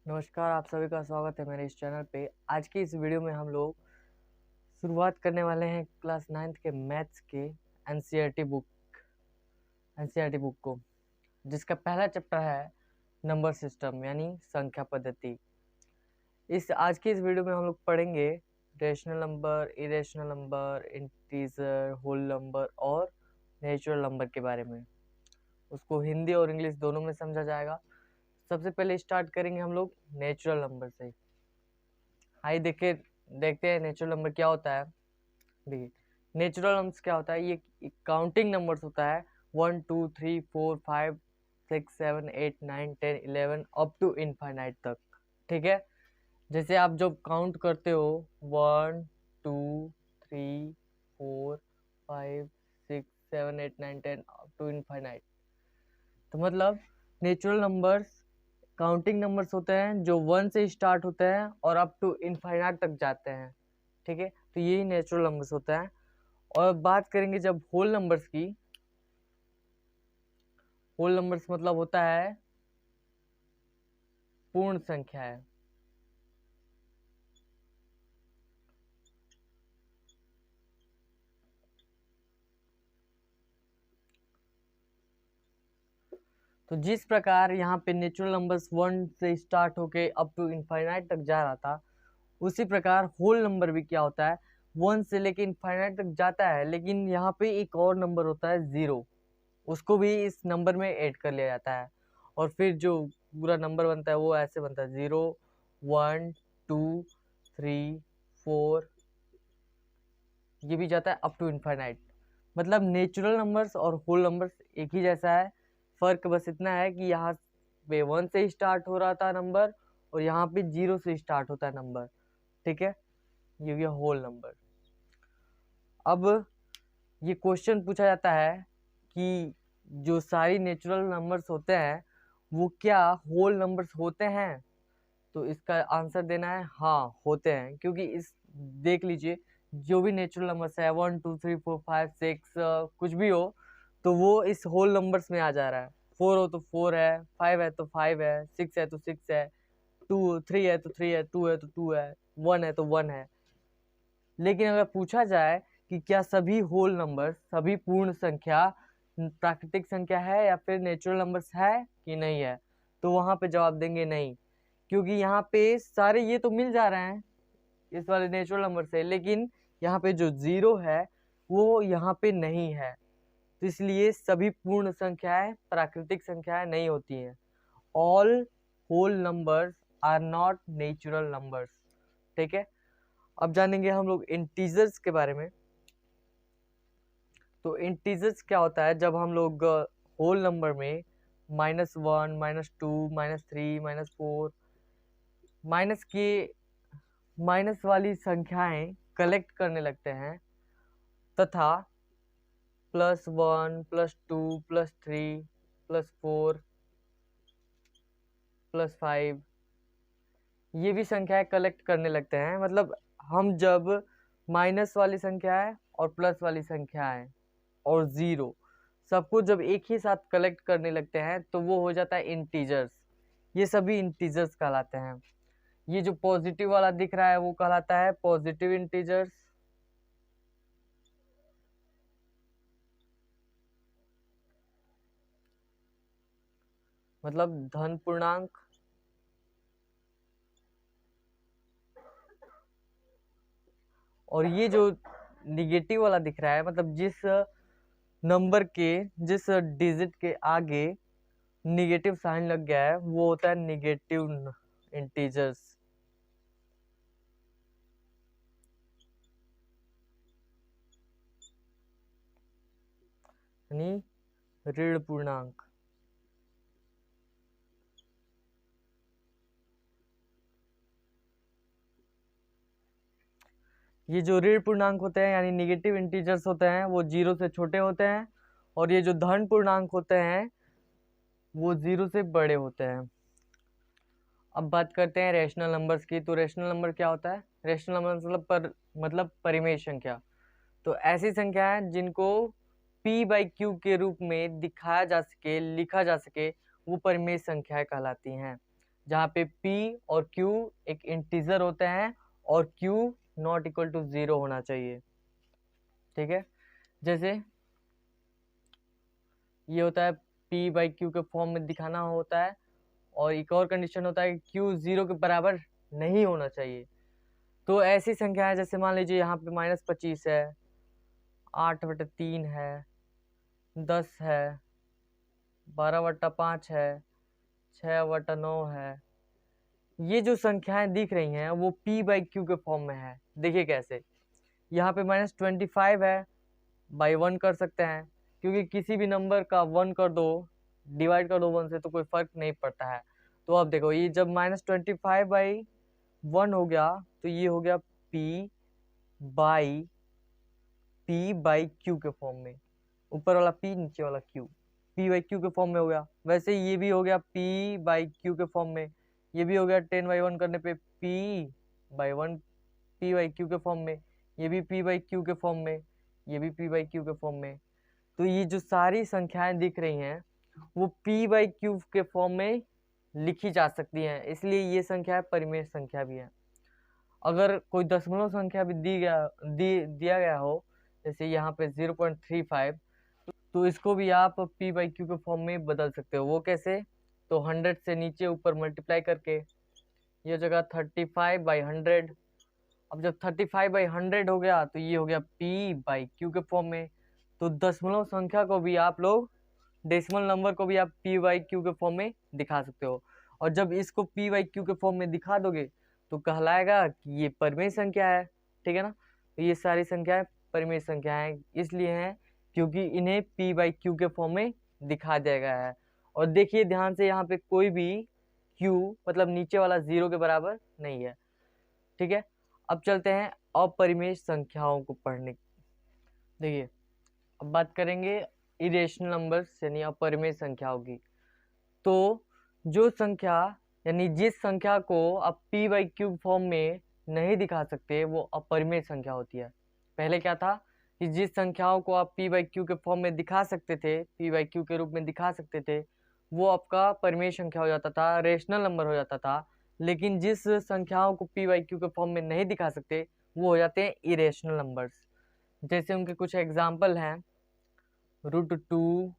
नमस्कार, आप सभी का स्वागत है मेरे इस चैनल पे। आज की इस वीडियो में हम लोग शुरुआत करने वाले हैं क्लास 9th के मैथ्स के एनसीईआरटी बुक को, जिसका पहला चैप्टर है नंबर सिस्टम यानी संख्या पद्धति। आज की इस वीडियो में हम लोग पढ़ेंगे rational number, irrational number, integer, whole number और नेचुरल नंबर के बारे में। उसको हिंदी और इंग्लिश दोनों में समझा जाएगा। सबसे पहले स्टार्ट करेंगे हम लोग नेचुरल नंबर से। आइए देखते हैं नेचुरल नंबर क्या होता है। देखिए, नेचुरल नंबर्स क्या होता है, ये काउंटिंग नंबर्स होता है 1 2 3 4 5 6 7 8 9 10 11 अप टू इनफाइनाइट तक। ठीक है, जैसे आप जब काउंट करते हो 1 2 3 4 5 6 7 8 9 10 अप टू इनफाइनाइट, तो मतलब नेचुरल नंबर्स काउंटिंग नंबर्स होते हैं जो 1 से स्टार्ट होते हैं और अप टू इनफाइनाइट तक जाते हैं। ठीक है, तो यही नेचुरल नंबर्स होता है। और बात करेंगे जब होल नंबर्स की, होल नंबर्स मतलब होता है पूर्ण संख्या है। तो जिस प्रकार यहाँ पे नेचुरल नंबर्स 1 से स्टार्ट होके अप टू इनफाइनाइट तक जा रहा था, उसी प्रकार होल नंबर भी क्या होता है 1 से लेके इनफाइनाइट तक जाता है, लेकिन यहाँ पे एक और नंबर होता है 0, उसको भी इस नंबर में ऐड कर लिया जाता है। और फिर जो पूरा नंबर बनता है वो ऐसे बनता है 0 1 2 3 4, ये भी जाता है अप टू इनफाइनाइट। मतलब नेचुरल नंबर्स और होल नंबर्स एक ही जैसा है, फर्क बस इतना है कि यहाँ पे 1 से स्टार्ट हो रहा था नंबर और यहाँ पे 0 से स्टार्ट होता है नंबर। ठीक है, ये हो गया होल नंबर। अब ये क्वेश्चन पूछा जाता है कि जो सारी नेचुरल नंबर्स होते हैं वो क्या होल नंबर्स होते हैं, तो इसका आंसर देना है हाँ होते हैं। क्योंकि इस देख लीजिए, जो भी नेचुरल नंबर्स है 1 2 3 4 5 6 कुछ भी हो, तो वो इस होल नंबर्स में आ जा रहा है। 4 हो तो 4 है, 5 है तो 5 है, 6 है तो 6 है, 2 3 है तो 3 है, 2 है तो 2 है, 1 है तो 1 है। लेकिन अगर पूछा जाए कि क्या सभी होल नंबर, सभी पूर्ण संख्या प्राकृतिक संख्या है या फिर नेचुरल नंबर्स है कि नहीं है, तो वहां पे जवाब देंगे नहीं। क्योंकि यहाँ पे सारे ये तो मिल जा रहे हैं इस वाले नेचुरल नंबर से, लेकिन यहाँ पे जो 0 है वो यहाँ पे नहीं है, तो इसलिए सभी पूर्ण संख्याएं प्राकृतिक संख्याएं नहीं होती हैं। All whole numbers are not natural numbers. ठीक है, अब जानेंगे हम लोग इंटीजर्स के बारे में। तो इंटीजर्स क्या होता है, जब हम लोग होल नंबर में -1 -2 -3 -4 माइनस के माइनस वाली संख्याएं कलेक्ट करने लगते हैं, तथा +1 +2 +3 +4 +5 ये भी संख्याएं कलेक्ट करने लगते हैं। मतलब हम जब माइनस वाली संख्याएं और प्लस वाली संख्याएं और 0 सबको जब एक ही साथ कलेक्ट करने लगते हैं तो वो हो जाता है इंटीजर्स। ये सभी इंटीजर्स कहलाते हैं। ये जो पॉजिटिव वाला दिख रहा है वो कहलाता है पॉजिटिव इंटीजर्स। मतलब धन पूर्णांक। और ये जो निगेटिव वाला दिख रहा है, मतलब जिस नंबर के जिस डिजिट के आगे निगेटिव साइन लग गया है वो होता है निगेटिव इंटीजर्स, यानी ऋण पूर्णांक। ये जो ऋण पूर्णांक होते हैं यानी निगेटिव इंटीजर्स होते हैं वो 0 से छोटे होते हैं, और ये जो धन पूर्णांक होते हैं वो 0 से बड़े होते हैं। अब बात करते हैं रेशनल नंबर्स की। तो रेशनल नंबर क्या होता है, रेशनल नंबर मतलब परिमेय संख्या। तो ऐसी संख्या है जिनको p/q के रूप में दिखाया जा सके, लिखा जा सके, वो परिमेय संख्याएं कहलाती हैं। जहाँ पे p और q एक इंटीजर होते हैं और q नॉट इक्वल टू 0 होना चाहिए। ठीक है, जैसे ये होता है p बाई क्यू के फॉर्म में दिखाना होता है, और एक और कंडीशन होता है कि q 0 के बराबर नहीं होना चाहिए। तो ऐसी संख्या है, जैसे मान लीजिए यहाँ पे -25 है, 8/3 है, 10 है, 12/5 है, 6/9 है। ये जो संख्याएं दिख रही हैं वो p बाई क्यू के फॉर्म में है। देखिए कैसे, यहाँ पे -25 है, बाई 1 कर सकते हैं, क्योंकि किसी भी नंबर का 1 कर दो, डिवाइड कर दो 1 से, तो कोई फर्क नहीं पड़ता है। तो अब देखो, ये जब -25/1 हो गया तो ये हो गया p बाई क्यू के फॉर्म में, ऊपर वाला p नीचे वाला q, p बाई क्यू के फॉर्म में हो गया। वैसे ये भी हो गया p बाई क्यू के फॉर्म में, ये भी हो गया 10/1 करने पे p/1 p बाई क्यू के फॉर्म में, ये भी p बाई क्यू के फॉर्म में, ये भी p बाई क्यू के फॉर्म में। तो ये जो सारी संख्याएं दिख रही हैं वो p बाई क्यू के फॉर्म में लिखी जा सकती हैं, इसलिए ये संख्या परिमेय संख्या भी है। अगर कोई दशमलव संख्या भी दिया गया हो, जैसे यहाँ पे 0.35, तो इसको भी आप p बाई क्यू के फॉर्म में बदल सकते हो। वो कैसे? तो 100 से नीचे ऊपर मल्टीप्लाई करके, ये जगह 35/100। अब जब 35/100 हो गया तो ये हो गया p बाई क्यू के फॉर्म में। तो दशमलव संख्या को भी आप लोग, डेसिमल नंबर को भी आप p बाई क्यू के फॉर्म में दिखा सकते हो। और जब इसको p बाई क्यू के फॉर्म में दिखा दोगे तो कहलाएगा कि ये परिमेय संख्या है। ठीक है ना? तो ये सारी संख्याएं परिमेय संख्याएं इसलिए हैं क्योंकि इन्हें p बाई क्यू के फॉर्म में दिखा दिया गया है। और देखिए ध्यान से, यहाँ पे कोई भी q मतलब नीचे वाला 0 के बराबर नहीं है। ठीक है, अब चलते हैं अपरिमेय संख्याओं को पढ़ने। देखिए, अब बात करेंगे इरेशनल नंबर्स यानी अपरिमेय संख्याओं की। तो जो संख्या यानी जिस संख्या को आप p बाई क्यू फॉर्म में नहीं दिखा सकते वो अपरिमेय संख्या होती है। पहले क्या था कि जिस संख्याओं को आप p बाई क्यू के फॉर्म में दिखा सकते थे, p बाई क्यू के रूप में दिखा सकते थे, वो आपका परिमेय संख्या हो जाता था, रेशनल नंबर हो जाता था। लेकिन जिस संख्याओं को p बाई क्यू के फॉर्म में नहीं दिखा सकते वो हो जाते हैं इरेशनल नंबर्स। जैसे उनके कुछ एग्जाम्पल हैं, √2,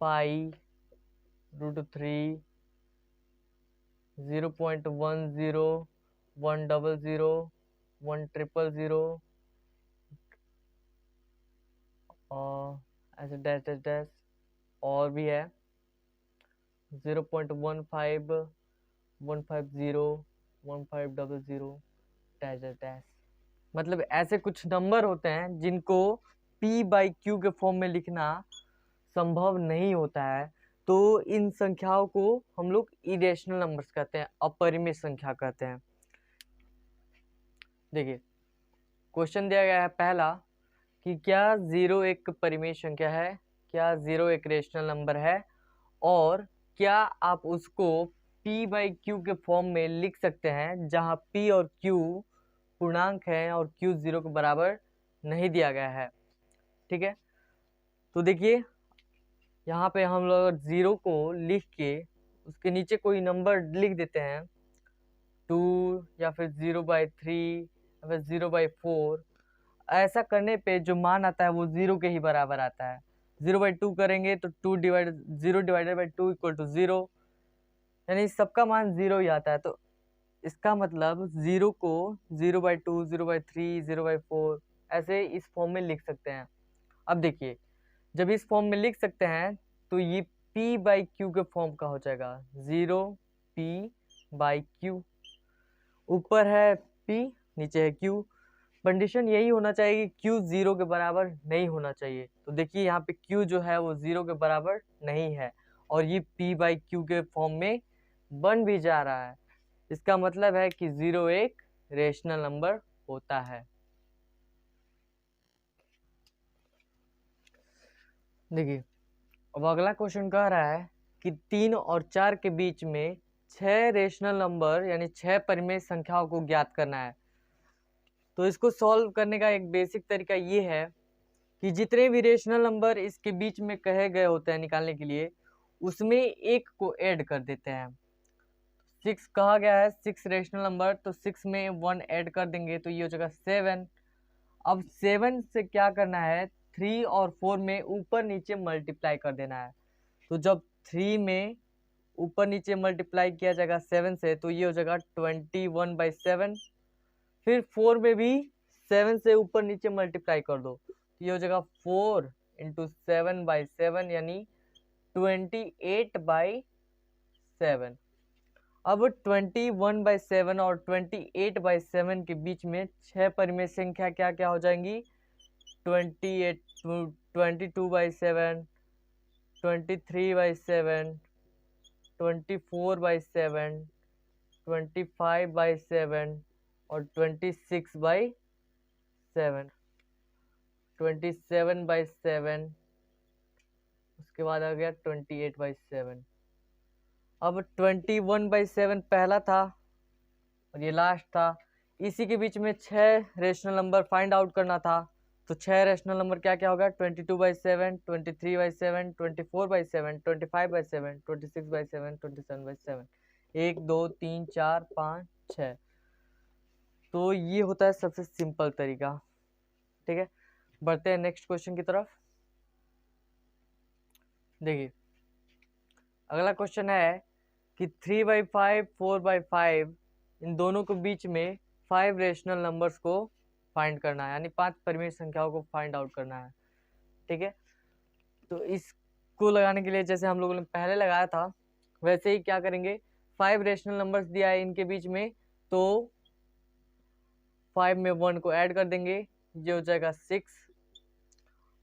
पाई, √3, 0.10, 100, 1,000, और ऐसे डैश डैश डैश और भी है, 0.15, 150, 1500, डैश डैश डैश। मतलब ऐसे कुछ नंबर होते हैं जिनको p बाई क्यू के फॉर्म में लिखना संभव नहीं होता है। तो इन संख्याओं को हम लोग इरेशनल नंबर्स कहते हैं, अपरिमेय संख्या कहते हैं। देखिए, क्वेश्चन दिया गया है पहला कि क्या 0 एक परिमेय संख्या है, क्या 0 एक रेशनल नंबर है, और क्या आप उसको p बाई क्यू के फॉर्म में लिख सकते हैं जहां p और q पूर्णांक है और q 0 के बराबर नहीं दिया गया है। ठीक है, तो देखिए यहाँ पे हम लोग 0 को लिख के उसके नीचे कोई नंबर लिख देते हैं, 2 या फिर 0/3 या फिर 0/4। ऐसा करने पे जो मान आता है वो 0 के ही बराबर आता है। 0/2 करेंगे तो 0 डिवाइडेड बाई 2 इक्वल टू 0, यानी सबका मान 0 ही आता है। तो इसका मतलब 0 को 0/2, 0/3, 0/4 ऐसे इस फॉर्म में लिख सकते हैं। अब देखिए, जब इस फॉर्म में लिख सकते हैं तो ये p बाई क्यू के फॉर्म का हो जाएगा, 0p बाई क्यू। ऊपर है p, नीचे है q। कंडीशन यही होना चाहिए कि q 0 के बराबर नहीं होना चाहिए। तो देखिए यहाँ पे q जो है वो 0 के बराबर नहीं है और ये p बाई क्यू के फॉर्म में बन भी जा रहा है। इसका मतलब है कि 0 एक रेशनल नंबर होता है। देखिए, अब अगला क्वेश्चन कह रहा है कि 3 और 4 के बीच में 6 रेशनल नंबर यानी 6 परिमेय संख्याओं को ज्ञात करना है। तो इसको सॉल्व करने का एक बेसिक तरीका ये है कि जितने भी रेशनल नंबर इसके बीच में कहे गए होते हैं निकालने के लिए, उसमें एक को ऐड कर देते हैं। 6 कहा गया है 6 रेशनल नंबर, तो 6 में 1 ऐड कर देंगे तो ये हो जाएगा 7। अब 7 से क्या करना है, 3 और 4 में ऊपर नीचे मल्टीप्लाई कर देना है। तो जब 3 में ऊपर नीचे मल्टीप्लाई किया जाएगा 7 से तो ये हो जाएगा 21/7। फिर 4 में भी 7 से ऊपर नीचे मल्टीप्लाई कर दो तो ये हो जाएगा 4 × 7/7 यानी 28/7। अब 21/7 और 28/7 के बीच में 6 परिमेय संख्या क्या क्या हो जाएंगी, 22/7, 23/7, 24/7, 25/7 और 26/7, 27/7, उसके बाद आ गया 28/7। अब 21/7 पहला था और ये लास्ट था, इसी के बीच में 6 रेशनल नंबर फाइंड आउट करना था। तो 6 रेशनल नंबर क्या क्या होगा, 22/7, 23/7, 24/7, 25/7, 26/7, 27/7, 1 2 3 4 5 6। तो ये होता है सबसे सिंपल तरीका। ठीक है, बढ़ते हैं नेक्स्ट क्वेश्चन की तरफ। देखिए अगला क्वेश्चन है कि 3/5, 4/5 इन दोनों के बीच में 5 रेशनल नंबर्स को फाइंड करना है, यानी 5 परिमेय संख्याओं को फाइंड आउट करना है। ठीक है, तो इसको लगाने के लिए जैसे हम लोगों ने पहले लगाया था वैसे ही क्या करेंगे, 5 रेशनल नंबर्स दिया है इनके बीच में, तो 5 में 1 को ऐड कर देंगे, ये हो जाएगा 6।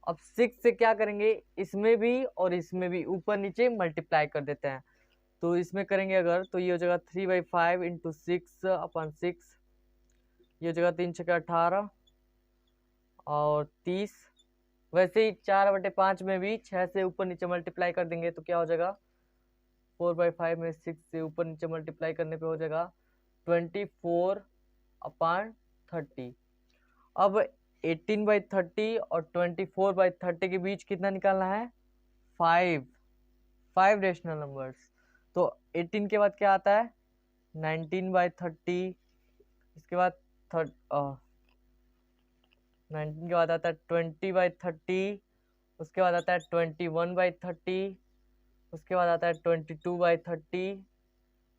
अब 6 से क्या करेंगे, इसमें भी और इसमें भी ऊपर नीचे मल्टीप्लाई कर देते हैं। तो इसमें करेंगे अगर तो ये हो जाएगा 3/5 × 6/6, ये हो जाएगा 3 × 6 = 18 और 30। वैसे ही 4/5 में भी 6 से ऊपर नीचे मल्टीप्लाई कर देंगे तो क्या हो जाएगा, 4/5 में 6 से ऊपर नीचे मल्टीप्लाई करने पे हो जाएगा 24/30। अब 18/30 और 24/30 के बीच कितना निकालना है, 5 रेशनल नंबर्स। तो 18 के बाद क्या आता है, 19/30, इसके बाद 19 के बाद आता है 20/30, उसके बाद आता है 21/30, उसके बाद आता है 22/30,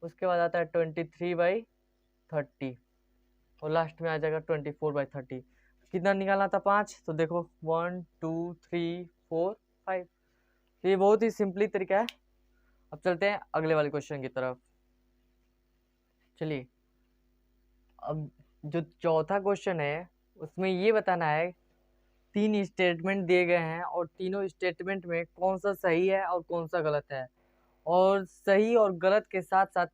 उसके बाद आता है 23/30 और लास्ट में आ जाएगा 24/30। कितना निकालना था, 5। तो देखो 1 2 3 4 5। तो ये बहुत ही सिंपली तरीका है। अब चलते हैं अगले वाले क्वेश्चन की तरफ। चलिए अब जो चौथा क्वेश्चन है उसमें ये बताना है, 3 स्टेटमेंट दिए गए हैं और तीनों स्टेटमेंट में कौन सा सही है और कौन सा गलत है, और सही और गलत के साथ साथ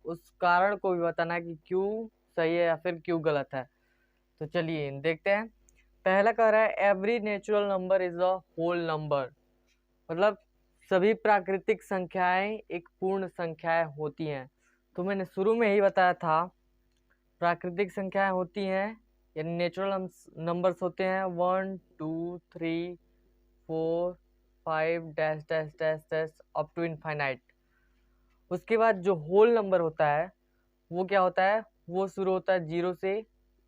उस कारण को भी बताना है कि क्यों सही है या फिर क्यों गलत है। तो चलिए देखते हैं। पहला कह रहा है every natural number is a whole number, मतलब सभी प्राकृतिक संख्याएं एक पूर्ण संख्याएं होती हैं। तो मैंने शुरू में ही बताया था प्राकृतिक संख्याएं होती हैं यानी नेचुरल नंबर्स होते हैं 1 2 3 4 5 dash dash dash dash up to infinite. उसके बाद जो होल नंबर होता है वो क्या होता है, वो शुरू होता है 0 से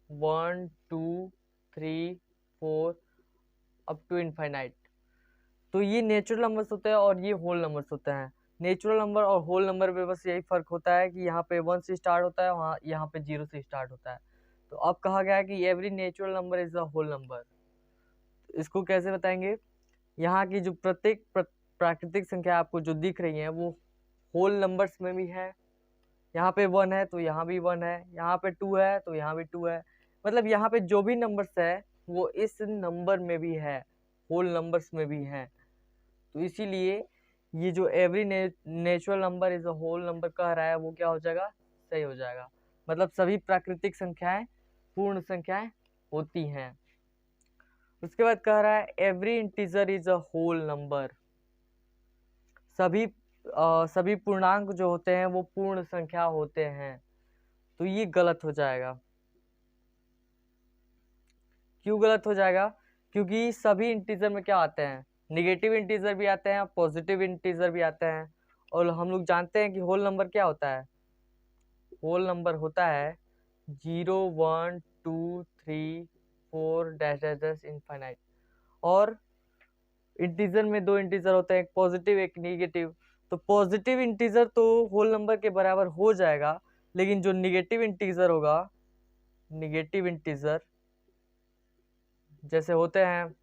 1 2 3 4 अप टू इनफाइनाइट। तो ये नेचुरल नंबर्स होते हैं और ये होल नंबर्स होते हैं। नेचुरल नंबर और होल नंबर में बस यही फर्क होता है कि यहाँ पे 1 से स्टार्ट होता है, वहाँ यहाँ पे 0 से स्टार्ट होता है। तो अब कहा गया है कि every natural number is a whole number. इसको कैसे बताएंगे, यहाँ की जो प्रत्येक प्राकृतिक संख्या आपको जो दिख रही है वो होल नंबर्स में भी है। यहाँ पे 1 है तो यहाँ भी 1 है, यहाँ पे 2 है तो यहाँ भी 2 है, मतलब यहाँ पे जो भी नंबर्स है वो इस नंबर में भी है, होल नंबर्स में भी है। तो इसीलिए ये जो every natural number is a whole number कह रहा है वो क्या हो जाएगा, सही हो जाएगा। मतलब सभी प्राकृतिक संख्याएं पूर्ण संख्याएं होती हैं। उसके बाद कह रहा है every integer is a whole number, सभी पूर्णांक जो होते हैं वो पूर्ण संख्या होते हैं। तो ये गलत हो जाएगा। क्यों गलत हो जाएगा, क्योंकि सभी इंटीजर में क्या आते हैं, निगेटिव इंटीजर भी आते हैं, पॉजिटिव इंटीजर भी आते हैं। और हम लोग जानते हैं कि होल नंबर क्या होता है। होल नंबर होता है 0 1 2 3 4 डैश डैश डैश इनफाइनाइट। और इंटीजर में दो इंटीजर होते हैं, एक पॉजिटिव एक निगेटिव। तो पॉजिटिव इंटीजर तो होल नंबर के बराबर हो जाएगा, लेकिन जो निगेटिव इंटीजर होगा, निगेटिव इंटीजर जैसे होते हैं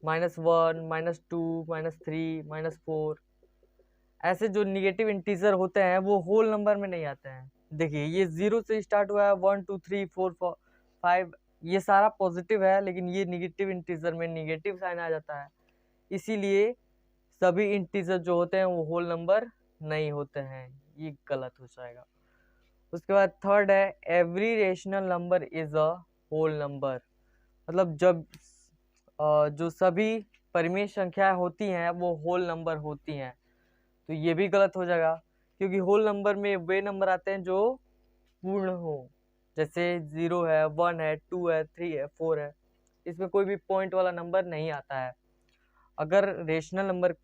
-1 -2 -3 -4, ऐसे जो निगेटिव इंटीजर होते हैं वो होल नंबर में नहीं आते हैं। देखिए ये 0 से स्टार्ट हुआ है, 1 2 3 4 5, ये सारा पॉजिटिव है, लेकिन ये निगेटिव इंटीजर में निगेटिव साइन आ जाता है। इसीलिए सभी इंटीजर जो होते हैं वो होल नंबर नहीं होते हैं, ये गलत हो जाएगा। उसके बाद थर्ड है every rational number is a whole number. मतलब जब जो सभी परिमेय संख्याएं होती हैं वो होल नंबर होती हैं, तो ये भी गलत हो जाएगा, क्योंकि होल नंबर में वे नंबर आते हैं जो पूर्ण हो। जैसे 0 है, 1 है, 2 है, 3 है, 4 है, इसमें कोई भी पॉइंट वाला नंबर नहीं आता है। अगर रेशनल नंबर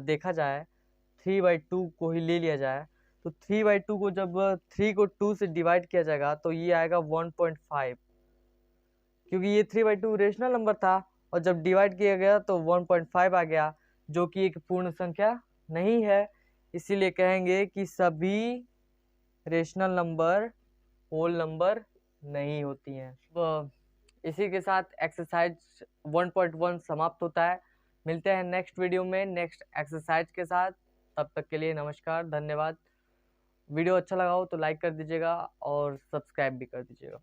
देखा जाए, 3/2 को ही ले लिया जाए, तो 3/2 को जब 3 को 2 से डिवाइड किया जाएगा तो ये आएगा 1.5, क्योंकि ये 3/2 रेशनल नंबर था, और जब डिवाइड किया गया तो 1.5 आ गया, जो कि एक पूर्ण संख्या नहीं है। इसीलिए कहेंगे कि सभी रेशनल नंबर होल नंबर नहीं होती हैं। तो इसी के साथ एक्सरसाइज 1.1 समाप्त होता है। मिलते हैं नेक्स्ट वीडियो में नेक्स्ट एक्सरसाइज के साथ। तब तक के लिए नमस्कार, धन्यवाद। वीडियो अच्छा लगा हो तो लाइक कर दीजिएगा और सब्सक्राइब भी कर दीजिएगा।